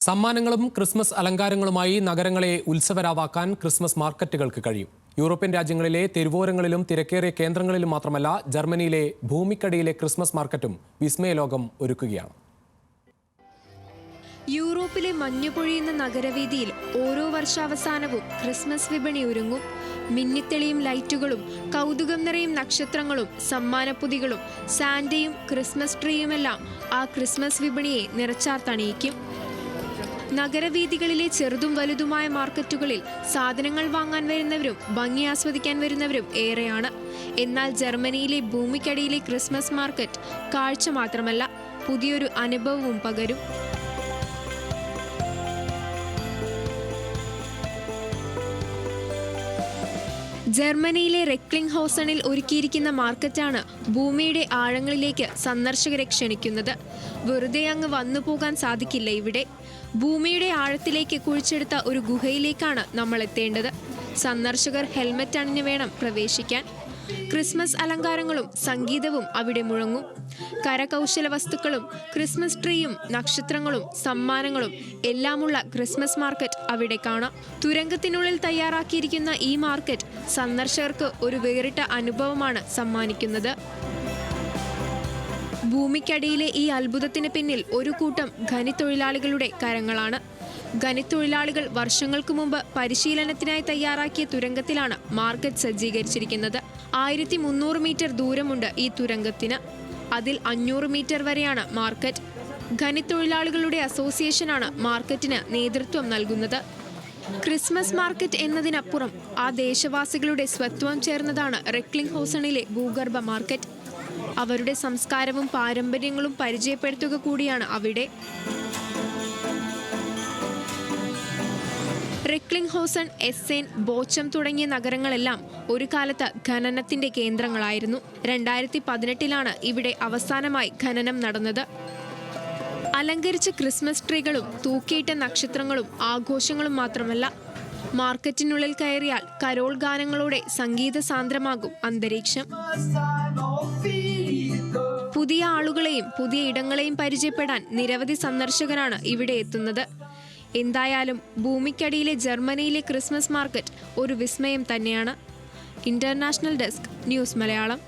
സമ്മാനങ്ങളും ക്രിസ്മസ് അലങ്കാരങ്ങളുമായി നഗരങ്ങളെ ഉത്സവരാവാക്കാൻ ക്രിസ്മസ് മാർക്കറ്റുകൾക്ക് കഴിയും. യൂറോപ്യൻ രാജ്യങ്ങളിലെ തെരുവോരങ്ങളിലും തിരക്കേറിയ കേന്ദ്രങ്ങളിലും മാത്രമല്ല, ജർമ്മനിയിലെ ഭൂമിക്കടിയിലെ ക്രിസ്മസ് മാർക്കറ്റും വിസ്മയലോകം ഒരുക്കുകയാണ്. യൂറോപ്പിലെ മഞ്ഞുപൊഴിയുന്ന നഗരവീതിയിൽ ഓരോ വർഷാവസാനവും ക്രിസ്മസ് വിപണി ഒരുങ്ങും. മിന്നിത്തെളിയും ലൈറ്റുകളും കൗതുകം നിറയും നക്ഷത്രങ്ങളും സമ്മാനപ്പൊതികളും സാന്റയും ക്രിസ്മസ് ട്രീയുമെല്ലാം ആ ക്രിസ്മസ് വിപണിയെ നിറച്ചാർത്തണിയിക്കും. നഗരവീഥികളിലെ ചെറുതും വലുതുമായ മാർക്കറ്റുകളിൽ സാധനങ്ങൾ വാങ്ങാൻ വരുന്നവരും ഭംഗി ആസ്വദിക്കാൻ വരുന്നവരും ഏറെയാണ്. എന്നാൽ ജർമ്മനിയിലെ ഭൂമിക്കടിയിലെ ക്രിസ്മസ് മാർക്കറ്റ് കാഴ്ച മാത്രമല്ല, പുതിയൊരു അനുഭവവും പകരും. ജർമ്മനിയിലെ റെക്ലിംഗ് ഹോസണിൽ ഒരുക്കിയിരിക്കുന്ന മാർക്കറ്റാണ് ഭൂമിയുടെ ആഴങ്ങളിലേക്ക് സന്ദർശകരെ ക്ഷണിക്കുന്നത്. വെറുതെ അങ്ങ് വന്നു പോകാൻ സാധിക്കില്ല ഇവിടെ. ഭൂമിയുടെ ആഴത്തിലേക്ക് കുഴിച്ചെടുത്ത ഒരു ഗുഹയിലേക്കാണ് നമ്മൾ എത്തേണ്ടത്. സന്ദർശകർ ഹെൽമറ്റ് അണിഞ്ഞ് വേണം പ്രവേശിക്കാൻ. ക്രിസ്മസ് അലങ്കാരങ്ങളും സംഗീതവും അവിടെ മുഴങ്ങും. കരകൗശല വസ്തുക്കളും ക്രിസ്മസ് ട്രീയും നക്ഷത്രങ്ങളും സമ്മാനങ്ങളും എല്ലാമുള്ള ക്രിസ്മസ് മാർക്കറ്റ് അവിടെ കാണാം. തുരങ്കത്തിനുള്ളിൽ തയ്യാറാക്കിയിരിക്കുന്ന ഈ മാർക്കറ്റ് സന്ദർശകർക്ക് ഒരു വേറിട്ട അനുഭവമാണ് സമ്മാനിക്കുന്നത്. ഭൂമിക്കടിയിലെ ഈ അത്ഭുതത്തിന് പിന്നിൽ ഒരു കൂട്ടം ഖനിത്തൊഴിലാളികളുടെ കരങ്ങളാണ്. ഖനിത്തൊഴിലാളികൾ വർഷങ്ങൾക്ക് മുമ്പ് പരിശീലനത്തിനായി തയ്യാറാക്കിയ തുരങ്കത്തിലാണ് മാർക്കറ്റ് സജ്ജീകരിച്ചിരിക്കുന്നത്. 1300 മീറ്റർ ദൂരമുണ്ട് ഈ തുരങ്കത്തിന്. അതിൽ 500 മീറ്റർ വരെയാണ് മാർക്കറ്റ്. ഖനിത്തൊഴിലാളികളുടെ അസോസിയേഷനാണ് മാർക്കറ്റിന് നേതൃത്വം നൽകുന്നത്. ക്രിസ്മസ് മാർക്കറ്റ് എന്നതിനപ്പുറം ആ ദേശവാസികളുടെ സ്വത്വം ചേർന്നതാണ് റെക്ലിംഗ് ഹോസണിലെ ഭൂഗർഭ മാർക്കറ്റ്. അവരുടെ സംസ്കാരവും പാരമ്പര്യങ്ങളും പരിചയപ്പെടുത്തുക കൂടിയാണ് അവിടെ. റെക്ലിംഗ് ഹോസൺ, എസ്സേൻ, ബോച്ചം തുടങ്ങിയ നഗരങ്ങളെല്ലാം ഒരു കാലത്ത് ഖനനത്തിന്റെ കേന്ദ്രങ്ങളായിരുന്നു. 2018 ഇവിടെ അവസാനമായി ഖനനം നടന്നത്. അലങ്കരിച്ച ക്രിസ്മസ് ട്രീകളും തൂക്കിയിട്ട നക്ഷത്രങ്ങളും ആഘോഷങ്ങളും മാത്രമല്ല, മാർക്കറ്റിനുള്ളിൽ കയറിയാൽ കരോൾ ഗാനങ്ങളോടെ സംഗീത സാന്ദ്രമാകും അന്തരീക്ഷം. പുതിയ ആളുകളെയും പുതിയ ഇടങ്ങളെയും പരിചയപ്പെടാൻ നിരവധി സന്ദർശകരാണ് ഇവിടെ എത്തുന്നത്. എന്തായാലും ഭൂമിക്കടിയിലെ ജർമ്മനിയിലെ ക്രിസ്മസ് മാർക്കറ്റ് ഒരു വിസ്മയം തന്നെയാണ്. International desk, news Malayalam.